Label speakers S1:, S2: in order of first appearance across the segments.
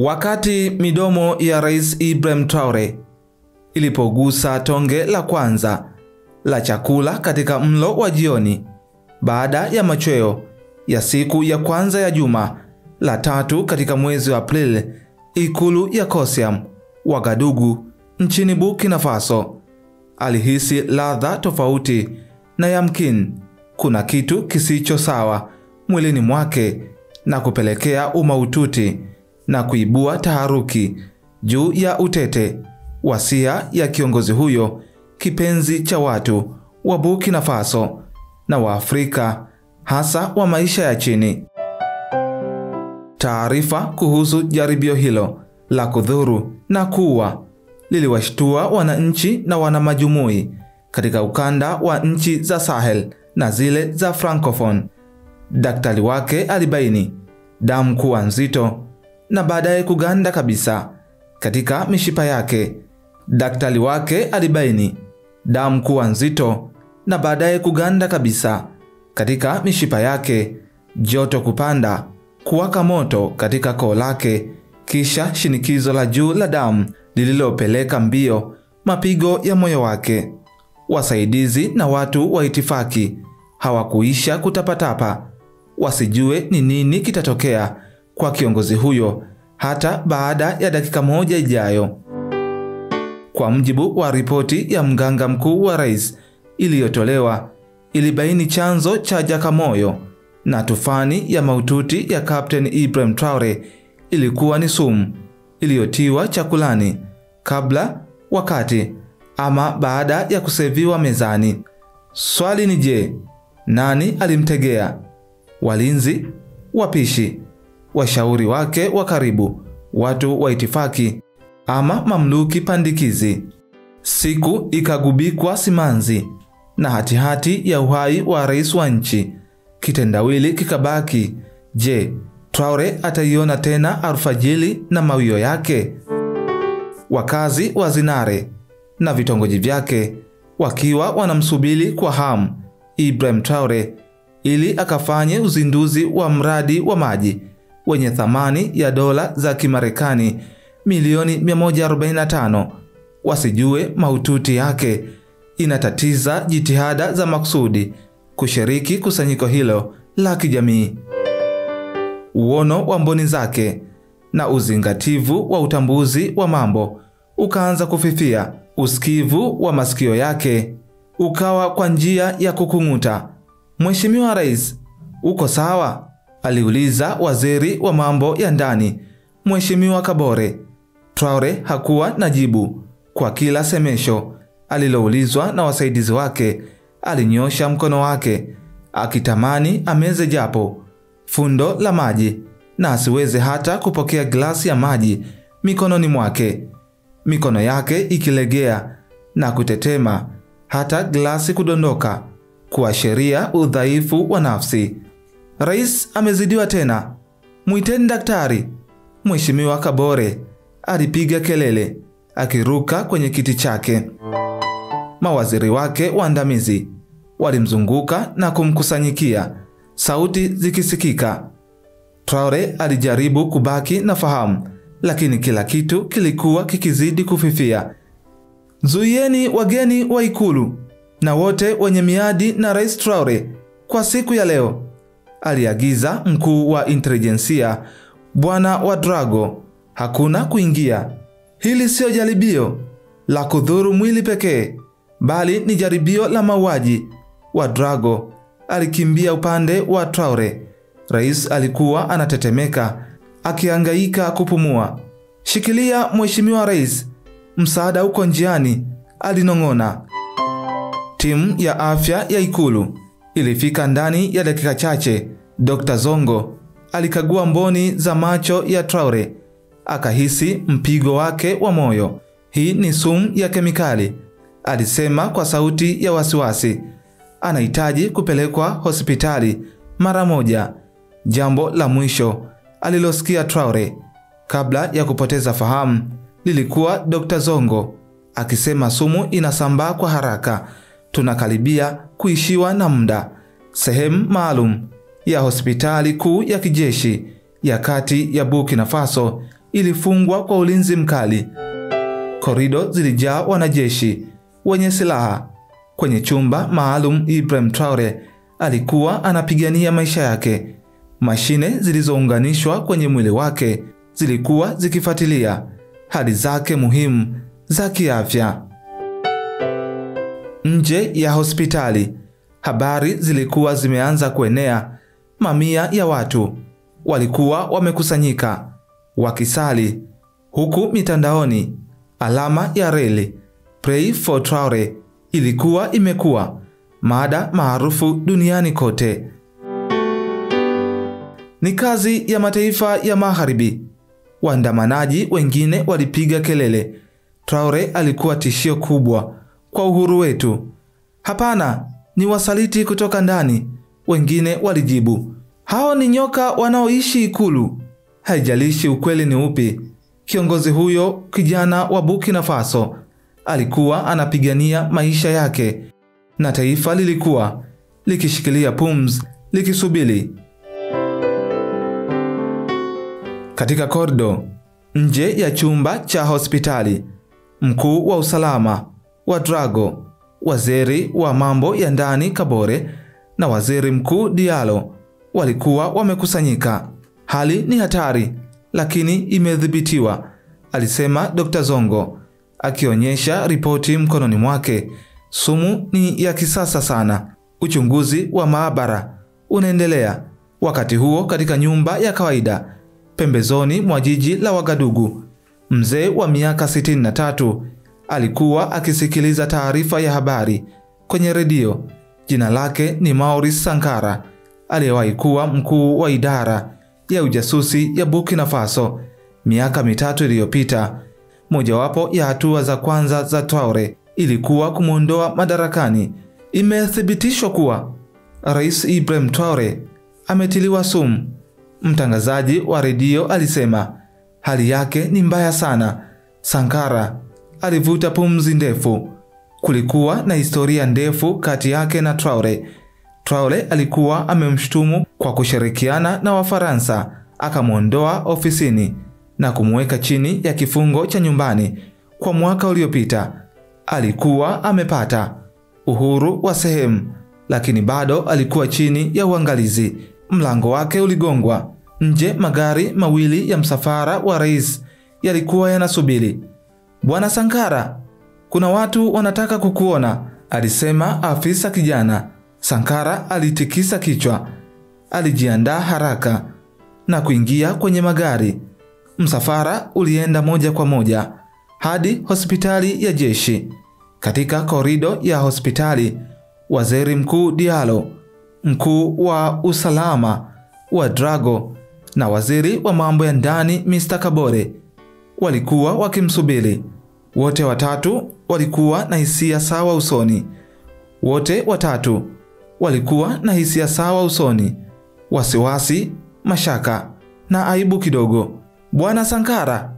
S1: Wakati midomo ya Rais Ibrahim Traore ilipogusa tonge la kwanza la chakula katika mlo wa jioni baada ya machweo ya siku ya kwanza ya juma la 3 katika mwezi wa Aprili, ikulu ya Kosiam, Wagadugu, nchini Burkina Faso, alihisi ladha tofauti na yamkini kuna kitu kisicho sawa mwilini mwake na kupelekea umaututi na kuibua taharuki juu ya utete wasia ya kiongozi huyo kipenzi cha watu wa Burkina Faso na wa Afrika, hasa wa maisha ya chini. Taarifa kuhusu jaribio hilo la kudhuru na kuua liliwashtua wananchi na wanamajumui katika ukanda wa nchi za Sahel na zile za Francophone. Daktari wake alibaini damu kuwa nzito na baadaye kuganda kabisa katika mishipa yake. Daktari wake alibaini damu kuwa nzito na baadaye kuganda kabisa katika mishipa yake, joto kupanda, kuwaka moto katika koo lake, kisha shinikizo la juu la damu lililopeleka mbio mapigo ya moyo wake. Wasaidizi na watu wa itifaki hawakuisha kutapatapa wasijue ni nini kitatokea kwa kiongozi huyo hata baada ya dakika moja ijayo. Kwa mjibu wa ripoti ya mganga mkuu wa rais iliyotolewa, ilibaini chanzo cha jakamoyo na tufani ya maututi ya Captain Ibrahim Traore ilikuwa ni sumu iliyotiwa chakulani kabla, wakati ama baada ya kuseviwa mezani. Swali ni je, nani alimtegea? Walinzi, wapishi, washauri wake wa karibu, watu wa itifaki ama mamluki pandikizi? Siku ikagubikwa simanzi na hatihati ya uhai wa rais wa nchi. Kitendawili kikabaki, je, Traore ataiona tena alfajili na mawio yake? Wakazi wa Zinare na vitongoji vyake wakiwa wanamsubiri kwa hamu Ibrahim Traore ili akafanye uzinduzi wa mradi wa maji wenye thamani ya dola za Kimarekani milioni 145, wasijue mahututi yake inatatiza jitihada za maksudi kushiriki kusanyiko hilo la kijamii. Uono wa mboni zake na uzingativu wa utambuzi wa mambo ukaanza kufifia. Usikivu wa masikio yake ukawa kwa njia ya kukung'uta. Mheshimiwa Rais, uko sawa? Aliuliza waziri wa mambo ya ndani, Mheshimiwa Kabore. Traore hakuwa na jibu kwa kila semesho aliloulizwa na wasaidizi wake. Alinyosha mkono wake akitamani ameze japo fundo la maji na asiweze hata kupokea glasi ya maji mikononi mwake, mikono yake ikilegea na kutetema, hata glasi kudondoka, kuashiria udhaifu wa nafsi. Rais amezidiwa tena, muiteni daktari. Mheshimiwa Kabore alipiga kelele akiruka kwenye kiti chake. Mawaziri wake waandamizi walimzunguka na kumkusanyikia, sauti zikisikika. Traore alijaribu kubaki na fahamu, lakini kila kitu kilikuwa kikizidi kufifia. Zuieni wageni wa ikulu na wote wenye miadi na Rais Traore kwa siku ya leo, aliagiza mkuu wa intelijensia Bwana Ouedraogo. Hakuna kuingia. Hili sio jaribio la kudhuru mwili pekee, bali ni jaribio la mauaji. Ouedraogo alikimbia upande wa Traore. Rais alikuwa anatetemeka, akihangaika kupumua. Shikilia Mheshimiwa Rais, msaada uko njiani, alinong'ona. Timu ya afya ya ikulu ilifika ndani ya dakika chache. Dr. Zongo alikagua mboni za macho ya Traore, akahisi mpigo wake wa moyo. Hii ni sumu ya kemikali, alisema kwa sauti ya wasiwasi. Anahitaji kupelekwa hospitali mara moja. Jambo la mwisho alilosikia Traore kabla ya kupoteza fahamu lilikuwa Dr. Zongo akisema sumu inasambaa kwa haraka, tunakaribia kuishiwa na muda. Sehemu maalum ya hospitali kuu ya kijeshi ya kati ya Burkina Faso ilifungwa kwa ulinzi mkali. Korido zilijaa wanajeshi wenye silaha. Kwenye chumba maalum, Ibrahim Traore alikuwa anapigania maisha yake. Mashine zilizounganishwa kwenye mwili wake zilikuwa zikifuatilia hali zake muhimu za kiafya. Nje ya hospitali, habari zilikuwa zimeanza kuenea. Mamia ya watu walikuwa wamekusanyika wakisali, huku mitandaoni alama ya reli Pray for Traore ilikuwa imekuwa mada maarufu duniani kote. Ni kazi ya mataifa ya Magharibi. Waandamanaji wengine walipiga kelele, Traore alikuwa tishio kubwa kwa uhuru wetu. Hapana, ni wasaliti kutoka ndani. Wengine walijibu, hao ni nyoka wanaoishi ikulu. Haijalishi ukweli ni upi, kiongozi huyo kijana wa Burkina Faso alikuwa anapigania maisha yake, na taifa lilikuwa likishikilia pumzi likisubiri. Katika korido nje ya chumba cha hospitali, mkuu wa usalama wa Drago, waziri wa mambo ya ndani Kabore na waziri mkuu Diallo walikuwa wamekusanyika. Hali ni hatari, lakini imedhibitiwa, alisema Dr. Zongo, akionyesha ripoti mkononi mwake. Sumu ni ya kisasa sana. Uchunguzi wa maabara unaendelea. Wakati huo, katika nyumba ya kawaida pembezoni mwa jiji la Wagadugu, mzee wa miaka 63 alikuwa akisikiliza taarifa ya habari kwenye redio. Jina lake ni Maurice Sankara, aliyewahi kuwa mkuu wa idara ya ujasusi ya Burkina Faso miaka 3 iliyopita. Mojawapo ya hatua za kwanza za Traore ilikuwa kumuondoa madarakani. Imethibitishwa kuwa Rais Ibrahim Traore ametiliwa sumu. Mtangazaji wa redio alisema hali yake ni mbaya sana. Sankara alivuta pumzi ndefu. Kulikuwa na historia ndefu kati yake na Traore. Traore alikuwa amemshutumu kwa kushirikiana na Wafaransa, akamuondoa ofisini na kumweka chini ya kifungo cha nyumbani kwa mwaka uliopita. Alikuwa amepata uhuru wa sehemu, lakini bado alikuwa chini ya uangalizi. Mlango wake uligongwa. Nje magari mawili ya msafara wa rais yalikuwa yanasubiri. Bwana Sankara, kuna watu wanataka kukuona, alisema afisa kijana. Sankara alitikisa kichwa. Alijiandaa haraka na kuingia kwenye magari. Msafara ulienda moja kwa moja hadi hospitali ya jeshi. Katika korido ya hospitali, waziri mkuu Diallo, mkuu wa usalama wa Drago na waziri wa mambo ya ndani Mr. Kabore walikuwa wakimsubiri. Wote watatu walikuwa na hisia sawa usoni. Wasiwasi, mashaka na aibu kidogo. Bwana Sankara,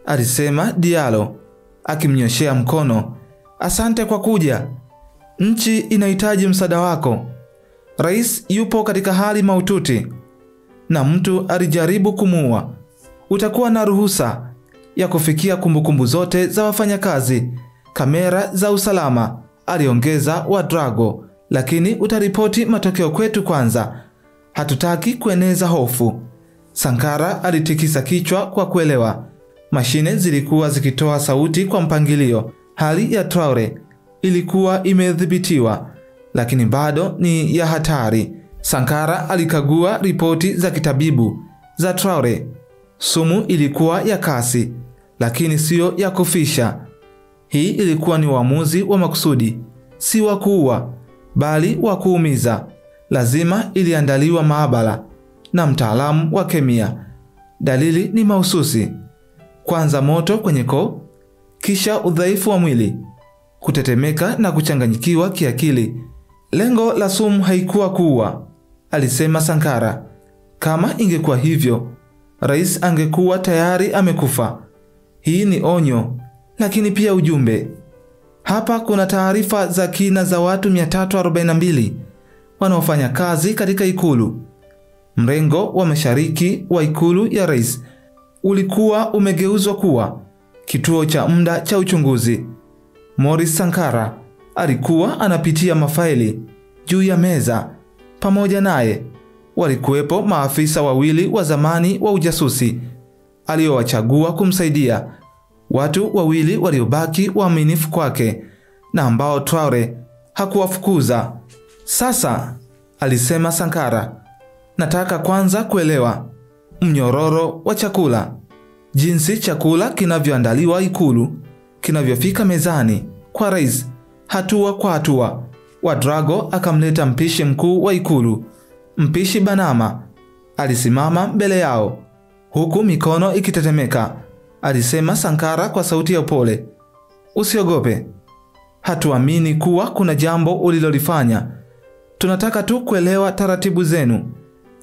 S1: alisema Diallo akimnyoshea mkono, asante kwa kuja. Nchi inahitaji msaada wako. Rais yupo katika hali mahututi na mtu alijaribu kumuua. Utakuwa na ruhusa ya kufikia kumbukumbu zote za wafanyakazi, kamera za usalama, aliongeza wa Drago, lakini utaripoti matokeo kwetu kwanza. Hatutaki kueneza hofu. Sankara alitikisa kichwa kwa kuelewa. Mashine zilikuwa zikitoa sauti kwa mpangilio. Hali ya Traore ilikuwa imedhibitiwa, lakini bado ni ya hatari. Sankara alikagua ripoti za kitabibu za Traore. Sumu ilikuwa ya kasi, lakini sio ya kufisha. Hii ilikuwa ni uamuzi wa makusudi, si wa kuua, bali wa kuumiza. Lazima iliandaliwa maabara na mtaalamu wa kemia. Dalili ni mahususi. Kwanza moto kwenye koo, kisha udhaifu wa mwili, kutetemeka na kuchanganyikiwa kiakili. Lengo la sumu haikuwa kuua, alisema Sankara. Kama ingekuwa hivyo, rais angekuwa tayari amekufa. Hii ni onyo, lakini pia ujumbe. Hapa kuna taarifa za kina za watu 342 wanaofanya kazi katika ikulu. Mrengo wa mashariki wa ikulu ya rais ulikuwa umegeuzwa kuwa kituo cha muda cha uchunguzi. Morris Sankara alikuwa anapitia mafaili juu ya meza. Pamoja naye walikuwepo maafisa wawili wa zamani wa ujasusi aliowachagua kumsaidia, watu wawili waliobaki waaminifu kwake na ambao Traore hakuwafukuza. Sasa, alisema Sankara, nataka kwanza kuelewa mnyororo wa chakula, jinsi chakula kinavyoandaliwa Ikulu, kinavyofika mezani kwa rais, hatua kwa hatua. Ouedraogo akamleta mpishi mkuu wa Ikulu, mpishi Banama. Alisimama mbele yao huku mikono ikitetemeka. Alisema Sankara kwa sauti ya upole, usiogope, hatuamini kuwa kuna jambo ulilolifanya, tunataka tu kuelewa taratibu zenu.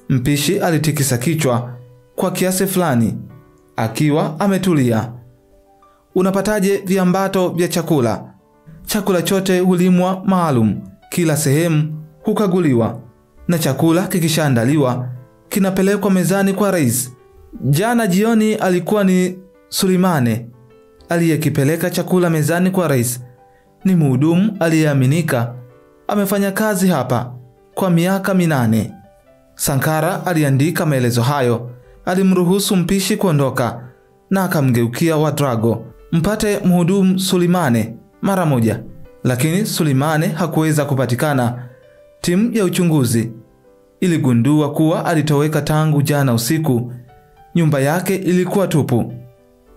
S1: Mpishi alitikisa kichwa kwa kiasi fulani akiwa ametulia. Unapataje viambato vya chakula? Chakula chote hulimwa maalum, kila sehemu hukaguliwa, na chakula kikishaandaliwa kinapelekwa mezani kwa rais. Jana jioni alikuwa ni Suleimane aliyekipeleka chakula mezani kwa rais. Ni mhudumu aliyeaminika, amefanya kazi hapa kwa miaka 8. Sankara aliandika maelezo hayo. Alimruhusu mpishi kuondoka na akamgeukia Ouedraogo, mpate mhudumu Suleimane mara moja. Lakini Suleimane hakuweza kupatikana. Timu ya uchunguzi iligundua kuwa alitoweka tangu jana usiku. Nyumba yake ilikuwa tupu.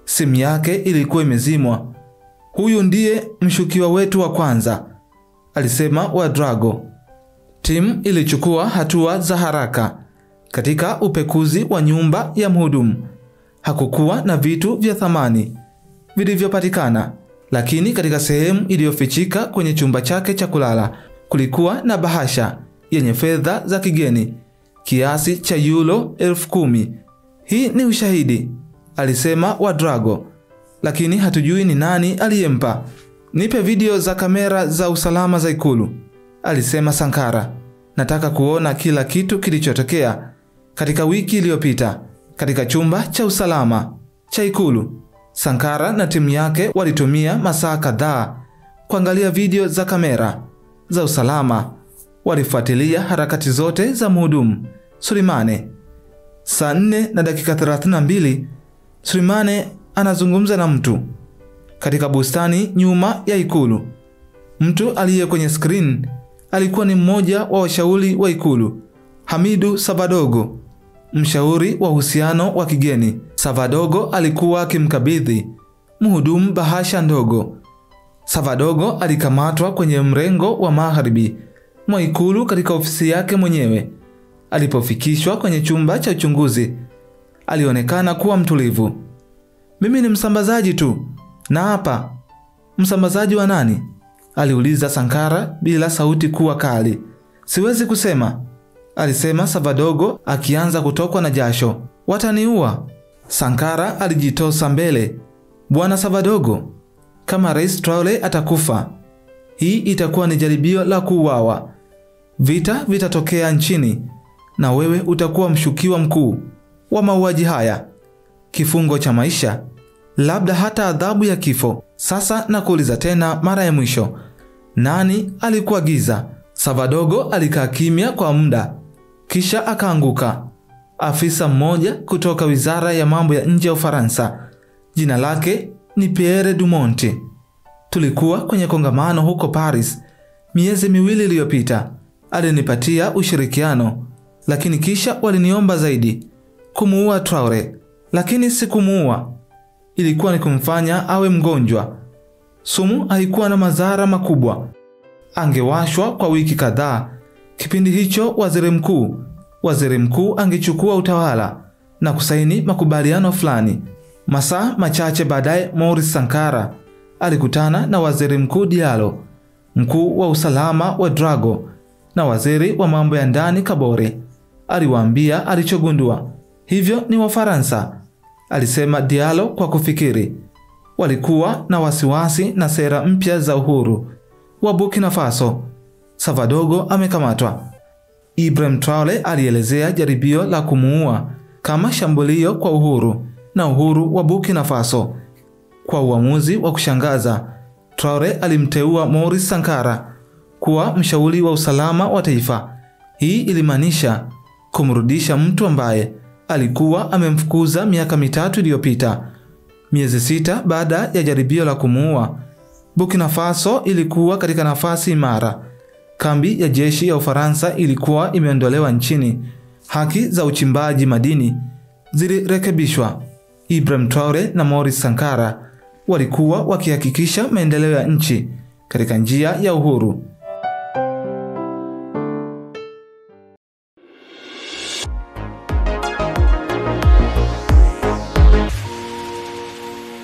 S1: Simu yake ilikuwa imezimwa. Huyu ndiye mshukiwa wetu wa kwanza, alisema Ouedraogo. Timu ilichukua hatua za haraka katika upekuzi wa nyumba ya mhudumu. Hakukuwa na vitu vya thamani vilivyopatikana, lakini katika sehemu iliyofichika kwenye chumba chake cha kulala kulikuwa na bahasha yenye fedha za kigeni kiasi cha euro 10,000. Hii ni ushahidi, alisema Ouedraogo, lakini hatujui ni nani aliyempa. Nipe video za kamera za usalama za Ikulu, alisema Sankara. Nataka kuona kila kitu kilichotokea katika wiki iliyopita katika chumba cha usalama cha Ikulu. Sankara na timu yake walitumia masaa kadhaa kuangalia video za kamera za usalama. Walifuatilia harakati zote za mhudumu Suleimane. Saa 4:32 Suleimane anazungumza na mtu katika bustani nyuma ya Ikulu. Mtu aliye kwenye screen alikuwa ni mmoja wa washauri wa Ikulu, Hamidou Savadogo, mshauri wa uhusiano wa kigeni. Savadogo alikuwa akimkabidhi mhudumu bahasha ndogo. Savadogo alikamatwa kwenye mrengo wa magharibi mwa Ikulu katika ofisi yake mwenyewe. Alipofikishwa kwenye chumba cha uchunguzi, alionekana kuwa mtulivu. Mimi ni msambazaji tu. Na hapa, msambazaji wa nani? Aliuliza Sankara bila sauti kuwa kali. Siwezi kusema, alisema Savadogo akianza kutokwa na jasho. Wataniua. Sankara alijitosa mbele. Bwana Savadogo, kama Rais Traore atakufa, hii itakuwa ni jaribio la kuuawa. Vita vitatokea nchini na wewe utakuwa mshukiwa mkuu wa mauaji haya. Kifungo cha maisha, labda hata adhabu ya kifo. Sasa nakuuliza tena mara ya mwisho, nani alikuwa giza? Savadogo alikaa kimya kwa muda, kisha akaanguka. Afisa mmoja kutoka wizara ya mambo ya nje ya Ufaransa, jina lake ni Pierre Dumont. Tulikuwa kwenye kongamano huko Paris miezi 2 iliyopita. Alinipatia ushirikiano, lakini kisha waliniomba zaidi, kumuua Traore. Lakini sikumuua, ilikuwa ni kumfanya awe mgonjwa. Sumu haikuwa na madhara makubwa. Angewashwa kwa wiki kadhaa. Kipindi hicho waziri mkuu angechukua utawala na kusaini makubaliano fulani. Masaa machache baadaye Morris Sankara alikutana na waziri mkuu Diallo, mkuu wa usalama Ouedraogo na waziri wa mambo ya ndani Kabore. Aliwaambia alichogundua. Hivyo ni Wafaransa, alisema Diallo kwa kufikiri. Walikuwa na wasiwasi na sera mpya za uhuru wa Burkina Faso. Savadogo amekamatwa. Ibrahim Traore alielezea jaribio la kumuua kama shambulio kwa uhuru na uhuru wa Burkina Faso. Kwa uamuzi wa kushangaza, Traore alimteua Maurice Sankara kuwa mshauri wa usalama wa taifa. Hii ilimaanisha kumrudisha mtu ambaye alikuwa amemfukuza miaka 3 iliyopita. Miezi 6 baada ya jaribio la kumuua, Burkina Faso ilikuwa katika nafasi imara. Kambi ya jeshi ya Ufaransa ilikuwa imeondolewa nchini. Haki za uchimbaji madini zilirekebishwa. Ibrahim Traore na Maurice Sankara walikuwa wakihakikisha maendeleo ya nchi katika njia ya uhuru.